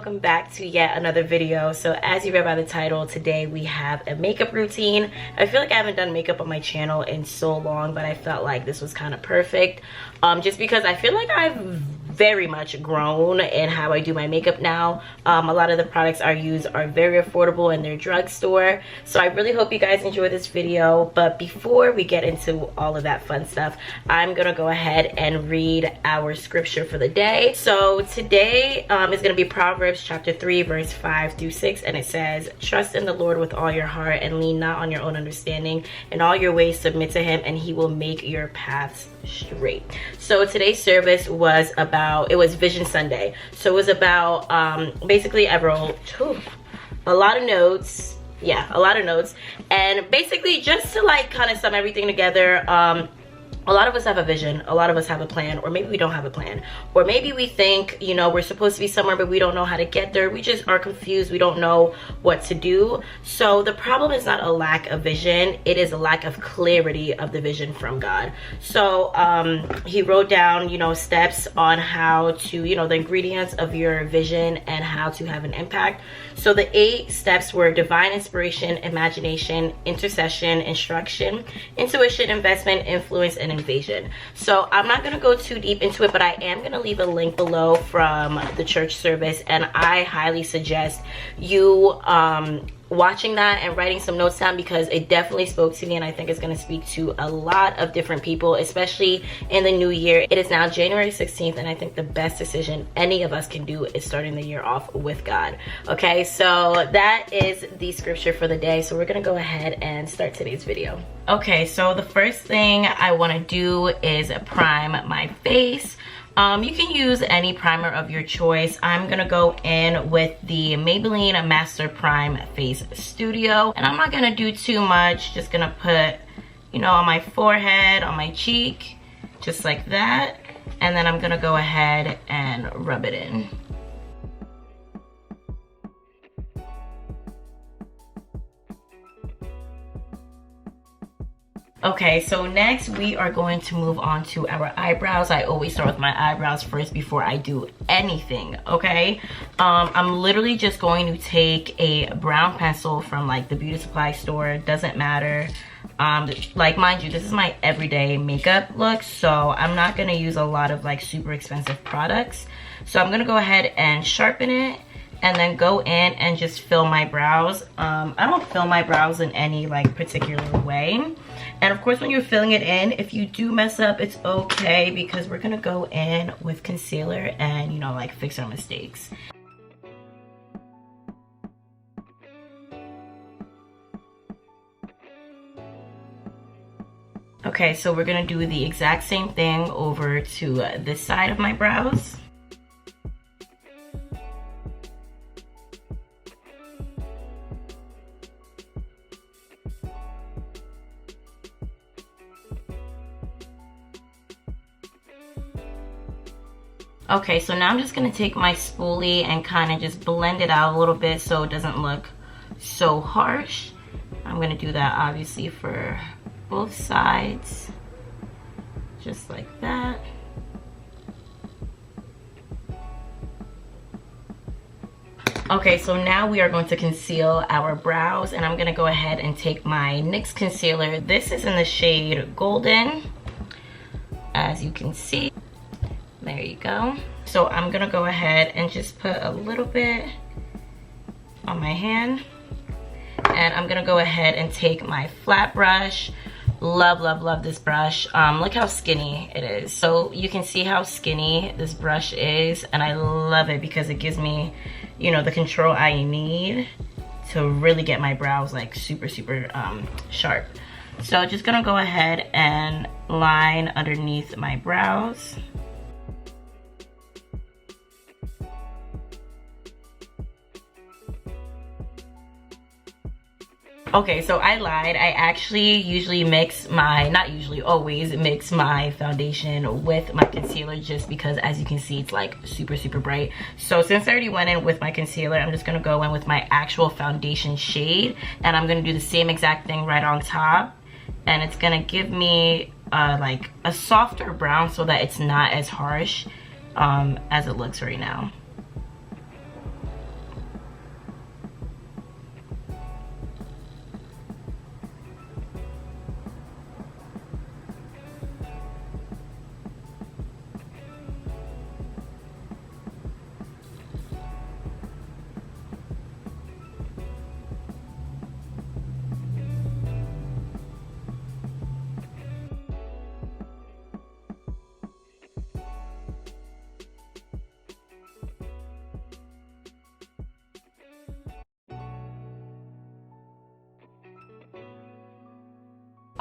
welcome back to yet another video. So as you read by the title, today we have a makeup routine. I feel like I haven't done makeup on my channel in so long, but I felt like this was kind of perfect, just because I feel like I've very much grown in how I do my makeup now. A lot of the products I use are very affordable in their drugstore, so I really hope you guys enjoy this video. But before we get into all of that fun stuff, I'm gonna go ahead and read our scripture for the day. So today is gonna be Proverbs chapter 3 verse 5 through 6, and it says, trust in the Lord with all your heart and lean not on your own understanding. In all your ways submit to him, and he will make your paths straight. So today's service was about, it was Vision Sunday. So it was about basically I wrote a lot of notes. Yeah, a lot of notes, and basically just to like kind of sum everything together. A lot of us have a vision, a lot of us have a plan, or maybe we don't have a plan, or maybe we think, you know, we're supposed to be somewhere but we don't know how to get there. We just are confused, we don't know what to do. So the problem is not a lack of vision, it is a lack of clarity of the vision from God. So he wrote down, you know, steps on how to, you know, the ingredients of your vision and how to have an impact. So the 8 steps were divine inspiration, imagination, intercession, instruction, intuition, investment, influence, and invasion. So I'm not going to go too deep into it, but I am going to leave a link below from the church service, and I highly suggest you watching that and writing some notes down, because it definitely spoke to me, and I think it's going to speak to a lot of different people, especially in the new year. It is now January 16th, and I think the best decision any of us can do is starting the year off with God. Okay, so that is the scripture for the day. So we're going to go ahead and start today's video. Okay, so the first thing I want to do is prime my face. You can use any primer of your choice. I'm gonna go in with the Maybelline Master Prime Face Studio, and I'm not gonna do too much, just gonna put, you know, on my forehead, on my cheek, just like that, and then I'm gonna go ahead and rub it in. Okay, so next we are going to move on to our eyebrows. I always start with my eyebrows first before I do anything, okay? I'm literally just going to take a brown pencil from like the beauty supply store, doesn't matter. Like, mind you, this is my everyday makeup look, so I'm not gonna use a lot of like super expensive products. So I'm gonna go ahead and sharpen it, and then go in and just fill my brows. I don't fill my brows in any like particular way. And of course, when you're filling it in, if you do mess up, it's okay, because we're gonna go in with concealer and, you know, like fix our mistakes. Okay, so we're gonna do the exact same thing over to this side of my brows. Okay, so now I'm just gonna take my spoolie and kind of just blend it out a little bit so it doesn't look so harsh. I'm gonna do that obviously for both sides, just like that. Okay, so now we are going to conceal our brows, and I'm gonna go ahead and take my NYX Concealer. This is in the shade Golden, as you can see. There you go. So I'm gonna go ahead and just put a little bit on my hand, and I'm gonna go ahead and take my flat brush. Love, love, love this brush. Look how skinny it is. So you can see how skinny this brush is, and I love it because it gives me, you know, the control I need to really get my brows like super, super sharp. So just gonna go ahead and line underneath my brows. Okay, so I lied. I actually usually mix my, not usually, always mix my foundation with my concealer, just because as you can see, it's like super, super bright. So since I already went in with my concealer, I'm just gonna go in with my actual foundation shade, and I'm gonna do the same exact thing right on top. And it's gonna give me like a softer brown so that it's not as harsh as it looks right now.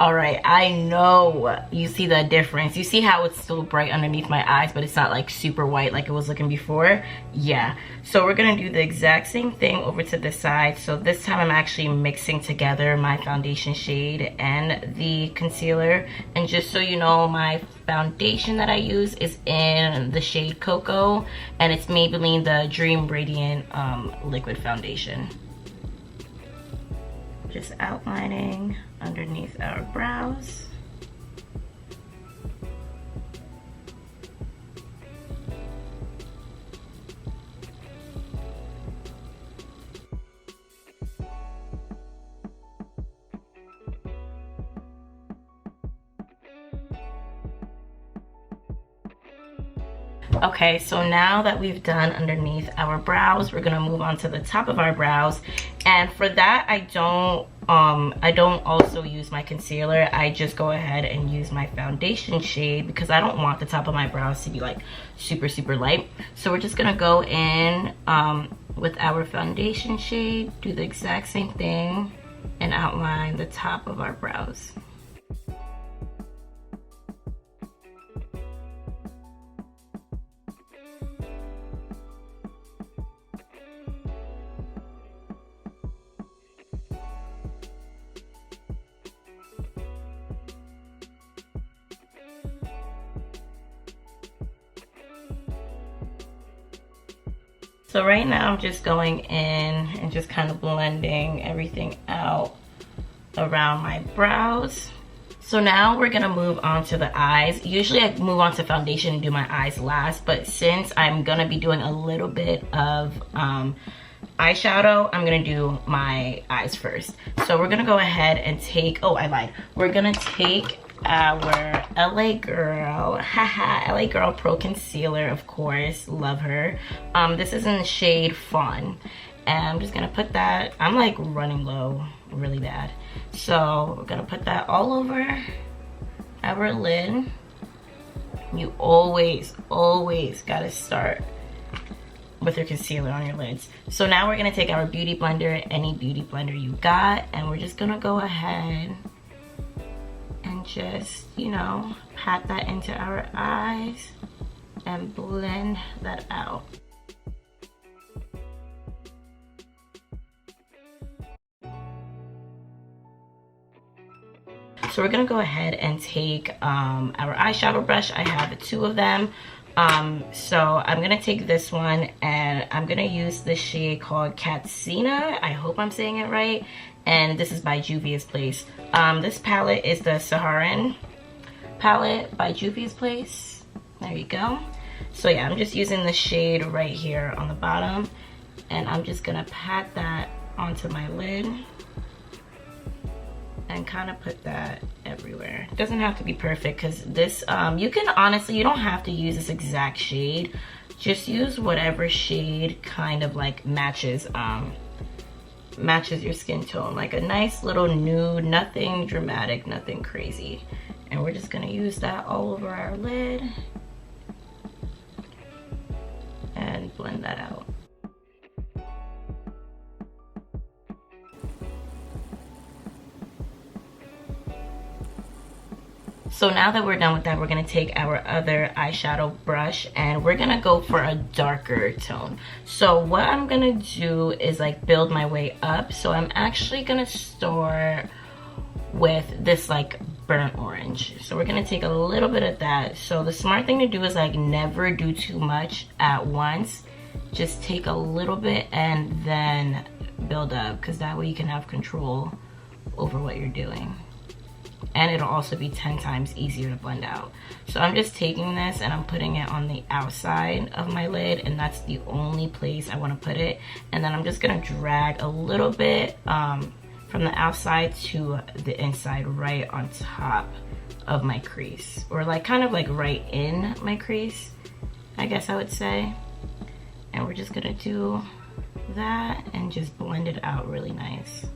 All right, I know you see the difference. You see how it's still bright underneath my eyes, but it's not like super white like it was looking before? Yeah. So we're gonna do the exact same thing over to this side. So this time I'm actually mixing together my foundation shade and the concealer. And just so you know, my foundation that I use is in the shade Cocoa, and it's Maybelline the Dream Radiant liquid foundation. Just outlining underneath our brows. Okay, so now that we've done underneath our brows, we're gonna move on to the top of our brows. And for that, I don't also use my concealer. I just go ahead and use my foundation shade because I don't want the top of my brows to be like super light. So we're just gonna go in with our foundation shade, do the exact same thing, and outline the top of our brows. So right now I'm just going in and just kind of blending everything out around my brows. So now we're gonna move on to the eyes. Usually I move on to foundation and do my eyes last, but since I'm gonna be doing a little bit of eyeshadow, I'm gonna do my eyes first. So we're gonna go ahead and take, oh, I lied. We're gonna take our LA Girl, haha, LA Girl Pro Concealer, of course, love her. This is in the shade Fawn, and I'm just gonna put that, I'm like running low really bad, so we're gonna put that all over our lid. You always gotta start with your concealer on your lids. So now we're gonna take our beauty blender, any beauty blender you got, and we're just gonna go ahead and just, you know, pat that into our eyes and blend that out. So we're gonna go ahead and take our eyeshadow brush. I have 2 of them. So I'm gonna take this one and I'm gonna use the shade called Katsina. I hope I'm saying it right. And this is by Juvia's Place. This palette is the Saharan palette by Juvia's Place. There you go. So yeah, I'm just using the shade right here on the bottom, and I'm just gonna pat that onto my lid and kind of put that everywhere. It doesn't have to be perfect because this, you can honestly, you don't have to use this exact shade. Just use whatever shade kind of like matches your skin tone, like a nice little nude, nothing dramatic, nothing crazy. And we're just gonna use that all over our lid and blend that out. So now that we're done with that, we're gonna take our other eyeshadow brush and we're gonna go for a darker tone. So what I'm gonna do is like build my way up. So I'm actually gonna start with this like burnt orange. So we're gonna take a little bit of that. So the smart thing to do is like never do too much at once. Just take a little bit and then build up, because that way you can have control over what you're doing. And it'll also be 10 times easier to blend out. So I'm just taking this and I'm putting it on the outside of my lid, and that's the only place I want to put it. And then I'm just gonna drag a little bit from the outside to the inside, right on top of my crease, or like kind of like right in my crease, I guess I would say. And we're just gonna do that and just blend it out really nice.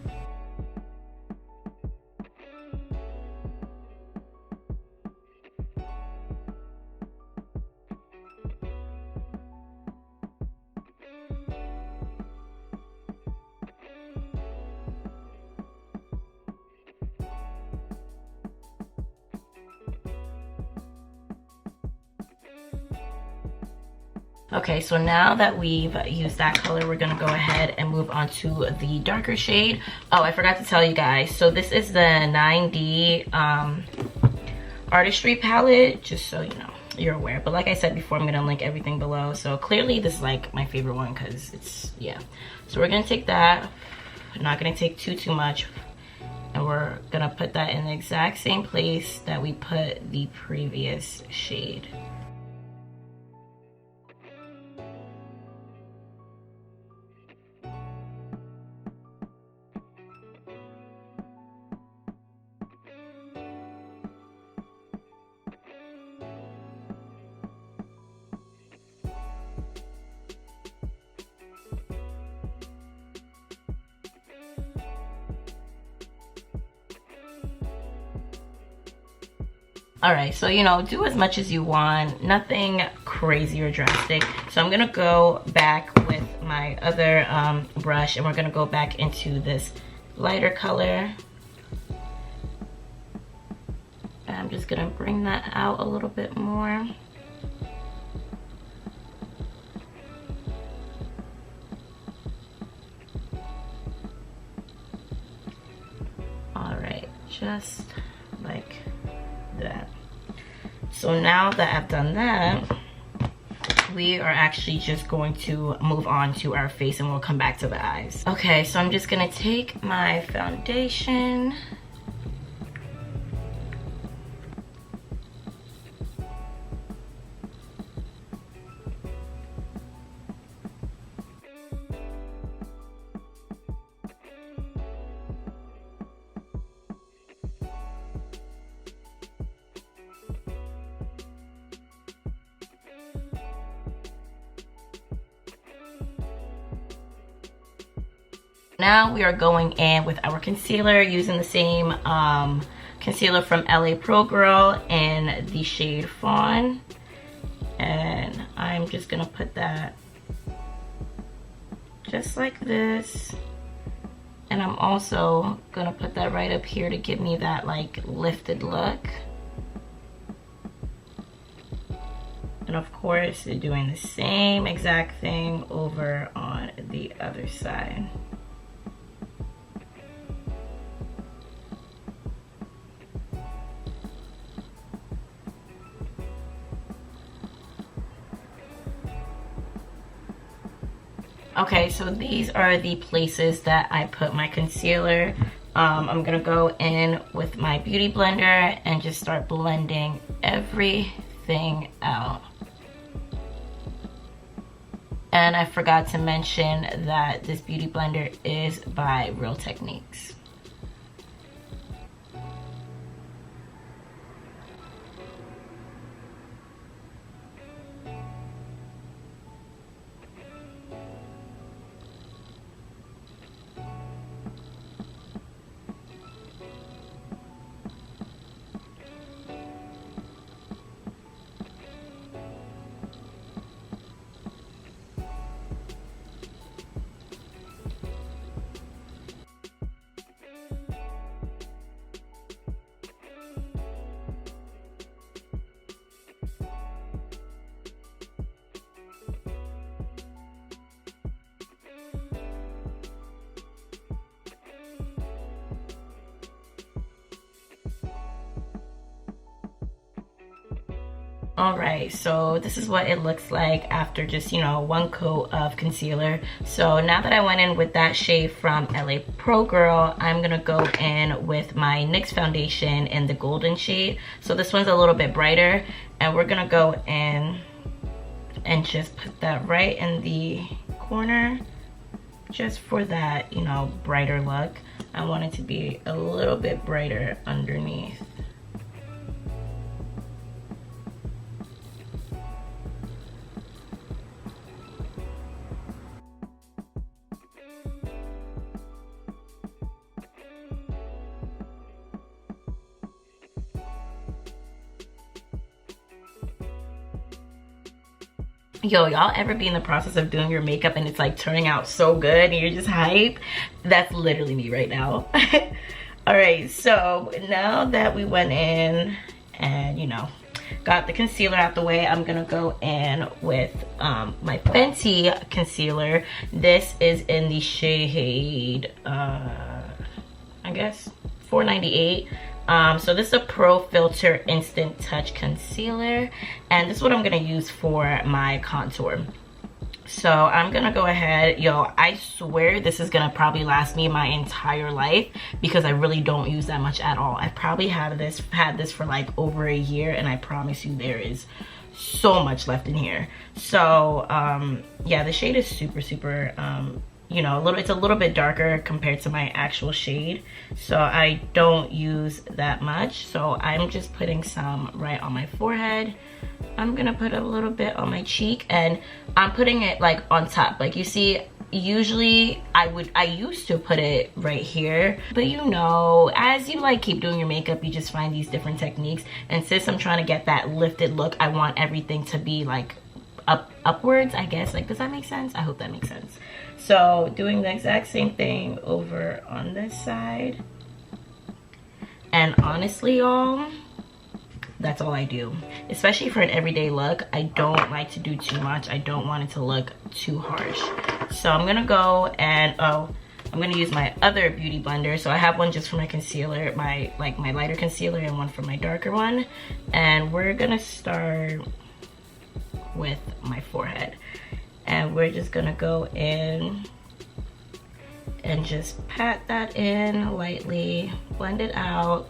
Okay, so now that we've used that color, we're gonna go ahead and move on to the darker shade. Oh, I forgot to tell you guys. So this is the 9D Artistry palette, just so you know, you're aware. But like I said before, I'm gonna link everything below. So clearly this is like my favorite one because it's, yeah. So we're gonna take that. We're not gonna take too much. And we're gonna put that in the exact same place that we put the previous shade. All right, so you know, do as much as you want, nothing crazy or drastic. So I'm gonna go back with my other brush, and we're gonna go back into this lighter color. And I'm just gonna bring that out a little bit more. All right, just like that. So now that I've done that, we are actually just going to move on to our face, and we'll come back to the eyes. Okay, so I'm just gonna take my foundation. Now we are going in with our concealer using the same concealer from LA Pro Girl in the shade Fawn. And I'm just gonna put that just like this. And I'm also gonna put that right up here to give me that like lifted look. And of course, doing the same exact thing over on the other side. Okay, so these are the places that I put my concealer. I'm gonna go in with my beauty blender and just start blending everything out. And I forgot to mention that this beauty blender is by Real Techniques. Alright, so this is what it looks like after just, you know, one coat of concealer. So now that I went in with that shade from LA Pro Girl, I'm gonna go in with my NYX foundation in the golden shade. So this one's a little bit brighter, and we're gonna go in and just put that right in the corner just for that, you know, brighter look. I want it to be a little bit brighter underneath. Yo, y'all ever be in the process of doing your makeup and it's like turning out so good and you're just hype? That's literally me right now. All right, so now that we went in and, you know, got the concealer out the way, I'm gonna go in with my Fenty concealer. This is in the shade, I guess 498. So this is a Pro Filter Instant Touch Concealer, and this is what I'm gonna use for my contour. So I'm gonna go ahead, yo, I swear this is gonna probably last me my entire life because I really don't use that much at all. I probably had this for like over a year, and I promise you there is so much left in here. So yeah, the shade is super you know, it's a little bit darker compared to my actual shade, so I don't use that much. So I'm just putting some right on my forehead. I'm gonna put a little bit on my cheek, and I'm putting it like on top. Like you see, usually I used to put it right here, but you know, as you like keep doing your makeup, you just find these different techniques. And since I'm trying to get that lifted look, I want everything to be like upwards, I guess. Like, does that make sense? I hope that makes sense. So doing the exact same thing over on this side. And honestly, y'all, that's all I do. Especially for an everyday look, I don't like to do too much. I don't want it to look too harsh. So I'm gonna go and, I'm gonna use my other beauty blender. So I have one just for my concealer, my lighter concealer, and one for my darker one. And we're gonna start with my forehead. And we're just gonna go in and just pat that in lightly, blend it out.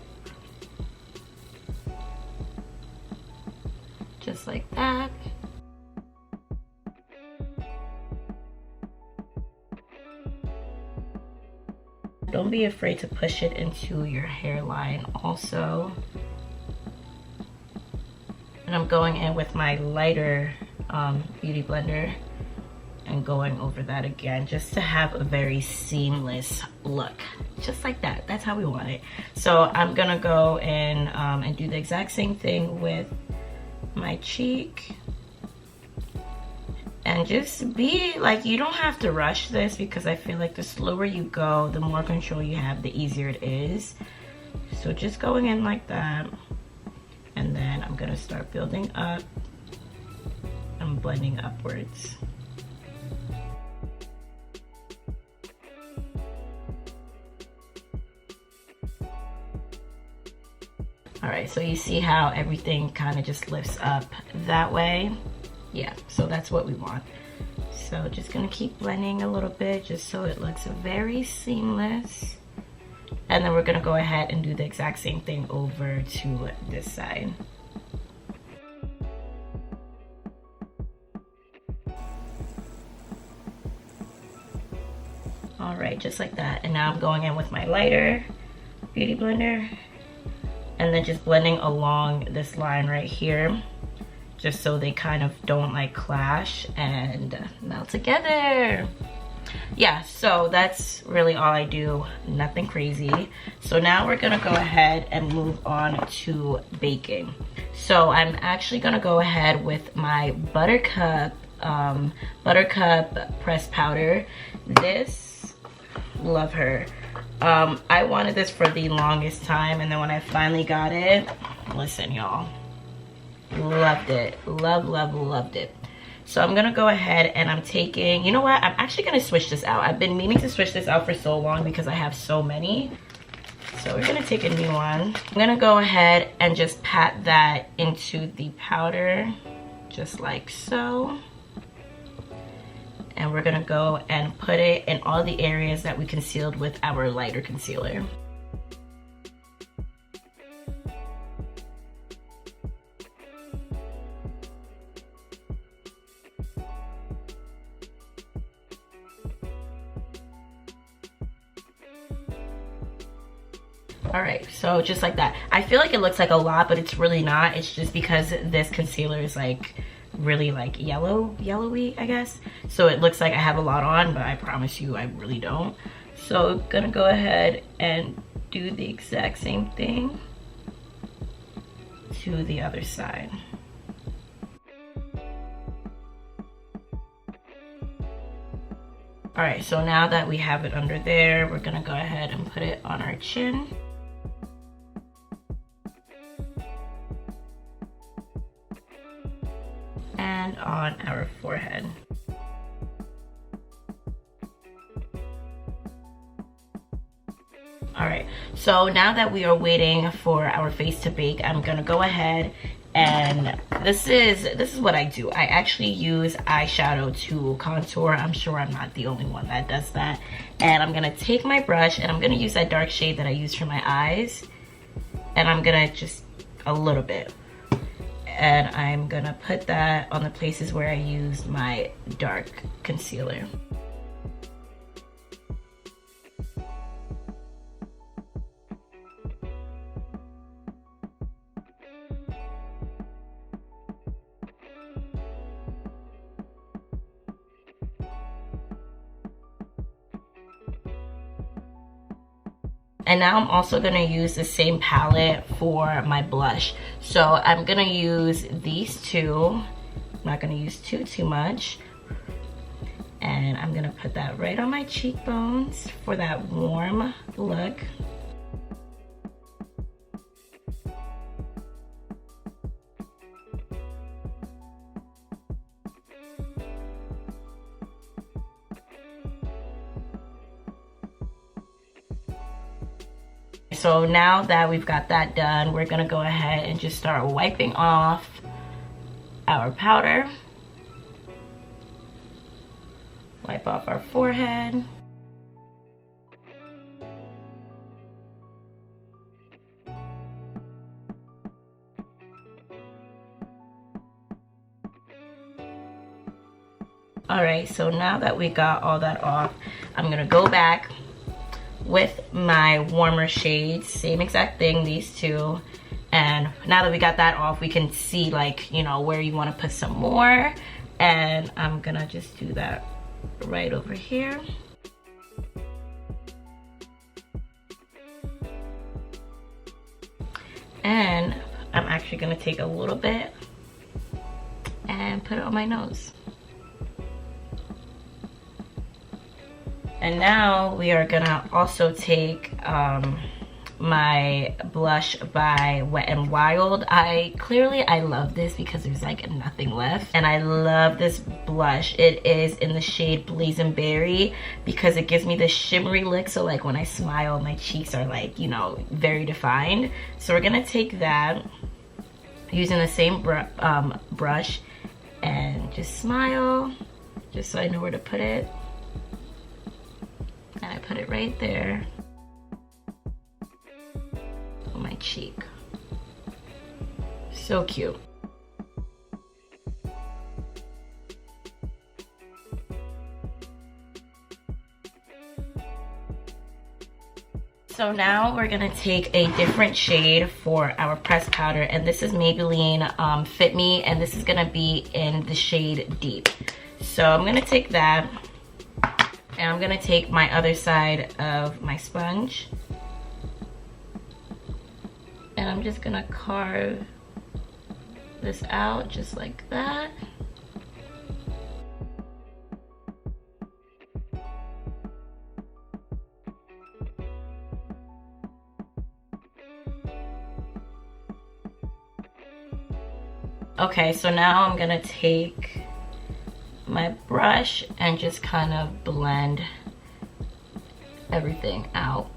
Just like that. Don't be afraid to push it into your hairline also. And I'm going in with my lighter beauty blender and going over that again, just to have a very seamless look, just like that. That's how we want it. So I'm gonna go in and do the exact same thing with my cheek, and just be like, you don't have to rush this, because I feel like the slower you go, the more control you have, the easier it is. So just going in like that, and then I'm gonna start building up and blending upwards. All right, so you see how everything kind of just lifts up that way? Yeah, so that's what we want. So just gonna keep blending a little bit just so it looks very seamless. And then we're gonna go ahead and do the exact same thing over to this side. All right, just like that. And now I'm going in with my lighter beauty blender, and then just blending along this line right here, just so they kind of don't like clash and melt together. Yeah, so that's really all I do, nothing crazy. So now we're gonna go ahead and move on to baking. So I'm actually gonna go ahead with my Buttercup pressed powder. This, love her. I wanted this for the longest time, and then when I finally got it, listen y'all, loved it. Loved it. So I'm gonna go ahead and I'm taking, you know what, I'm actually gonna switch this out. I've been meaning to switch this out for so long because I have so many. So we're gonna take a new one. I'm gonna go ahead and just pat that into the powder, just like so. And we're gonna go and put it in all the areas that we concealed with our lighter concealer. All right, so just like that. I feel like it looks like a lot, but it's really not. It's just because this concealer is like really like yellowy, I guess. So it looks like I have a lot on, but I promise you I really don't. So I'm gonna go ahead and do the exact same thing to the other side. All right, so now that we have it under there, we're gonna go ahead and put it on our chin. and on our forehead. Alright, so now that we are waiting for our face to bake, I'm gonna go ahead and this is what I do. I actually use eyeshadow to contour. I'm sure I'm not the only one that does that. And I'm gonna take my brush and I'm gonna use that dark shade that I use for my eyes. And I'm gonna just a little bit. And I'm gonna put that on the places where I used my dark concealer. And now I'm also gonna use the same palette for my blush. So I'm gonna use these two. I'm not gonna use too much. And I'm gonna put that right on my cheekbones for that warm look. So now that we've got that done, we're gonna go ahead and just start wiping off our powder. Wipe off our forehead. Alright, so now that we got all that off, I'm gonna go back with my warmer shades, same exact thing, these two. And now that we got that off, we can see, like, you know, where you want to put some more. And I'm gonna just do that right over here. And I'm actually gonna take a little bit and put it on my nose. And now we are gonna also take my blush by Wet n Wild. I love this because there's like nothing left. And I love this blush. It is in the shade Blazin Berry because it gives me this shimmery look. So like when I smile, my cheeks are like, you know, very defined. So we're gonna take that using the same brush and just smile, just so I know where to put it. And I put it right there on my cheek. So cute. So now we're gonna take a different shade for our pressed powder, and this is Maybelline Fit Me, and this is gonna be in the shade Deep. So I'm gonna take that, and I'm gonna take my other side of my sponge, and I'm just gonna carve this out just like that. Okay, so now I'm gonna take my brush and just kind of blend everything out.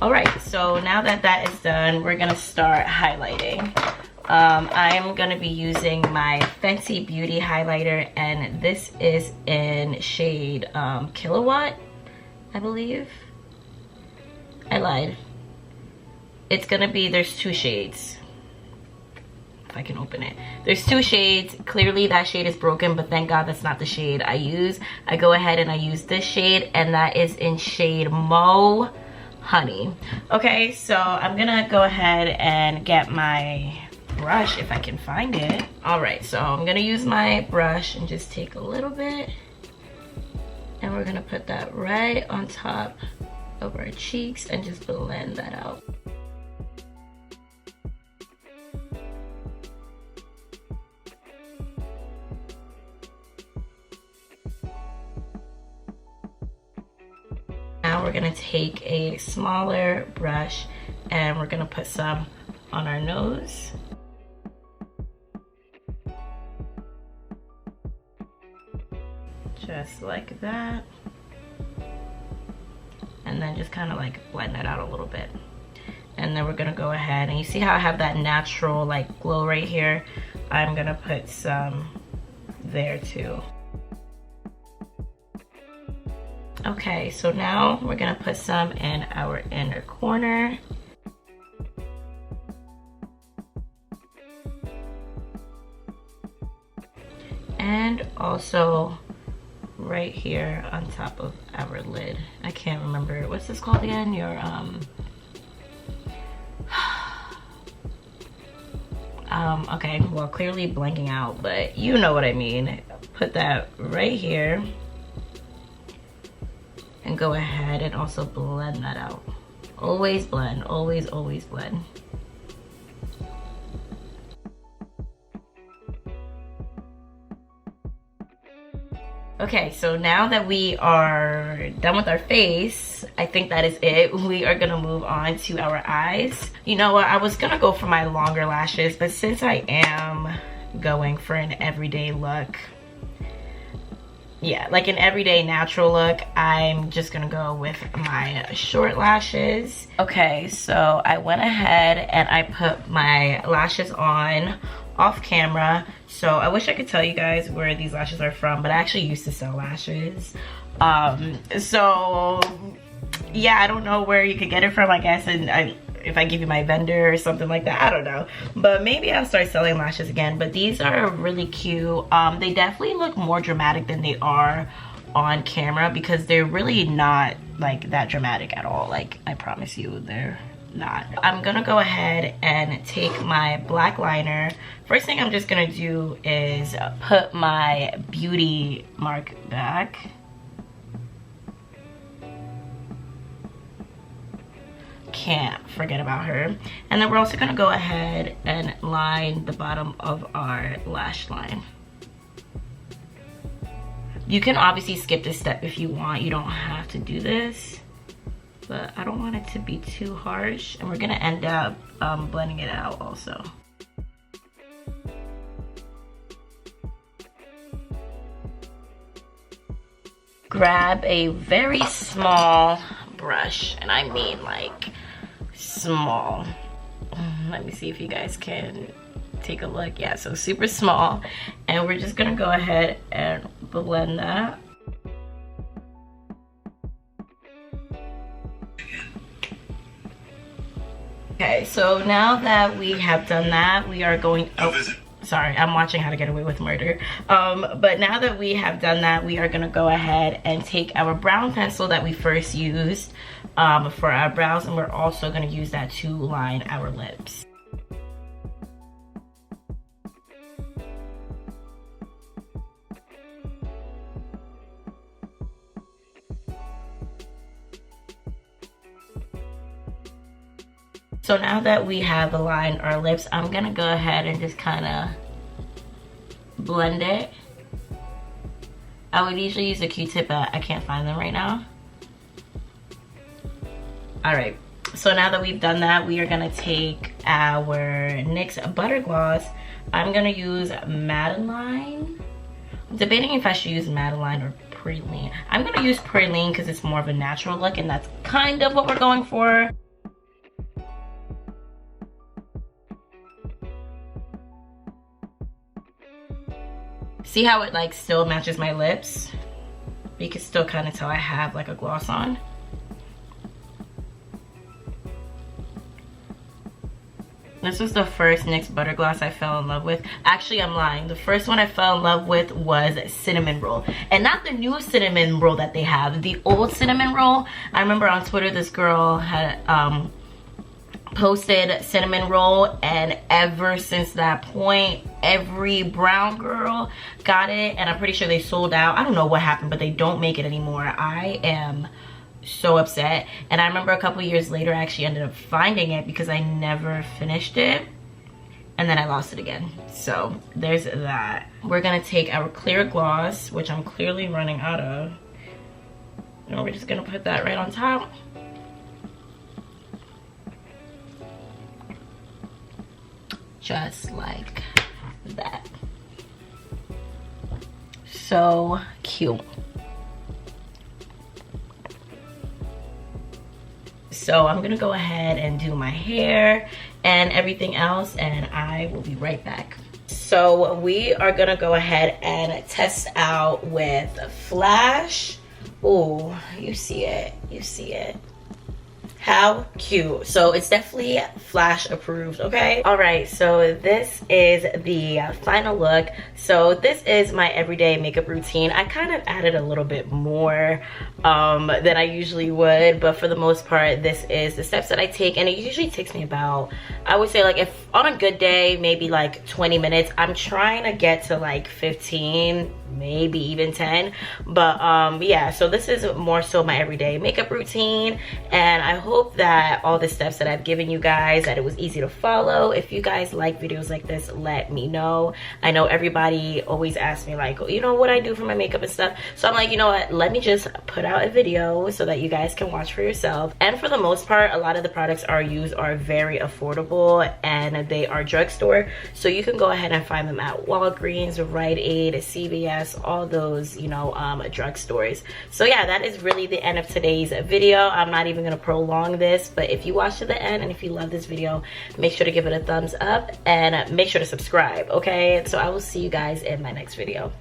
All right, so now that that is done, we're gonna start highlighting. I'm gonna be using my Fenty Beauty highlighter, and this is in shade Kilowatt, I believe. I lied. It's gonna be, there's two shades. If I can open it. There's two shades. Clearly that shade is broken, but thank God that's not the shade I use. I go ahead and I use this shade, and that is in shade Mo Honey. Okay, so I'm gonna go ahead and get my brush if I can find it. All right, so I'm gonna use my brush and just take a little bit, and we're gonna put that right on top of our cheeks and just blend that out. we're gonna take a smaller brush and we're gonna put some on our nose. Just like that. And then just kind of like blend that out a little bit. And then we're gonna go ahead, and you see how I have that natural like glow right here? I'm gonna put some there too. Okay, so now we're gonna put some in our inner corner. And also right here on top of our lid. I can't remember, what's this called again? Your okay, well, clearly blanking out, but you know what I mean. Put that right here and go ahead and also blend that out. Always blend, always blend. Okay, so now that we are done with our face, I think that is it. We are gonna move on to our eyes. You know what, I was gonna go for my longer lashes, but since I am going for an everyday look, yeah, like an everyday natural look, I'm just gonna go with my short lashes. Okay, so I went ahead and I put my lashes on off camera. So I wish I could tell you guys where these lashes are from, but I actually used to sell lashes. So yeah, I don't know where you could get it from, I guess, and if I give you my vendor or something like that, I don't know. But maybe I'll start selling lashes again. But these are really cute. They definitely look more dramatic than they are on camera, because they're really not like that dramatic at all. Like, I promise you, they're not. I'm gonna go ahead and take my black liner. First thing I'm just gonna do is put my beauty mark back. Can't forget about her. And then we're also gonna go ahead and line the bottom of our lash line. You can obviously skip this step if you want. You don't have to do this, but I don't want it to be too harsh. And we're gonna end up blending it out also. Grab a very small brush, and I mean like small. Let me see if you guys can take a look. Yeah, so super small. And we're just gonna go ahead and blend that. Okay, so now that we have done that, we are going, sorry, I'm watching How to Get Away with Murder. But now that we have done that, we are gonna go ahead and take our brown pencil that we first used for our brows, and we're also gonna use that to line our lips. So now that we have aligned our lips, I'm gonna go ahead and just kind of blend it. I would usually use a Q-tip, but I can't find them right now. All right, so now that we've done that, we are gonna take our NYX Butter Gloss. I'm gonna use Maybelline. I'm debating if I should use Maybelline or praline. I'm gonna use praline because it's more of a natural look, and that's kind of what we're going for. See how it like still matches my lips? You can still kind of tell I have like a gloss on. This was the first NYX Butter Gloss I fell in love with. Actually, I'm lying. The first one I fell in love with was Cinnamon Roll. And not the new Cinnamon Roll that they have. The old Cinnamon Roll. I remember on Twitter this girl had posted Cinnamon Roll, and ever since that point, every brown girl got it, and I'm pretty sure they sold out. I don't know what happened, but they don't make it anymore. I am so upset. And I remember a couple years later I actually ended up finding it because I never finished it, and then I lost it again. So there's that. We're gonna take our clear gloss, which I'm clearly running out of, And we're just gonna put that right on top. Just like that. So cute. So I'm gonna go ahead and do my hair and everything else, and I will be right back. So we are gonna go ahead and test out with Flash. Oh, you see it, you see it. How cute. So it's definitely Flash approved, okay? All right, so this is the final look. So this is my everyday makeup routine. I kind of added a little bit more than I usually would, but for the most part, this is the steps that I take, and it usually takes me about, I would say, like, if on a good day, maybe like 20 minutes. I'm trying to get to like 15, maybe even 10, but yeah, so this is more so my everyday makeup routine, and I hope that all the steps that I've given you guys, that it was easy to follow. If you guys like videos like this, let me know. I know everybody always asks me, like, you know, what I do for my makeup and stuff, so I'm like, you know what, let me just put out a video so that you guys can watch for yourself. And for the most part, a lot of the products are very affordable, and they are drugstore, so you can go ahead and find them at Walgreens, Rite Aid, CVS, all those, you know, drugstores. So yeah, that is really the end of today's video. I'm not even gonna prolong this, but if you watch to the end and if you love this video, make sure to give it a thumbs up and make sure to subscribe, okay? So I will see you guys in my next video.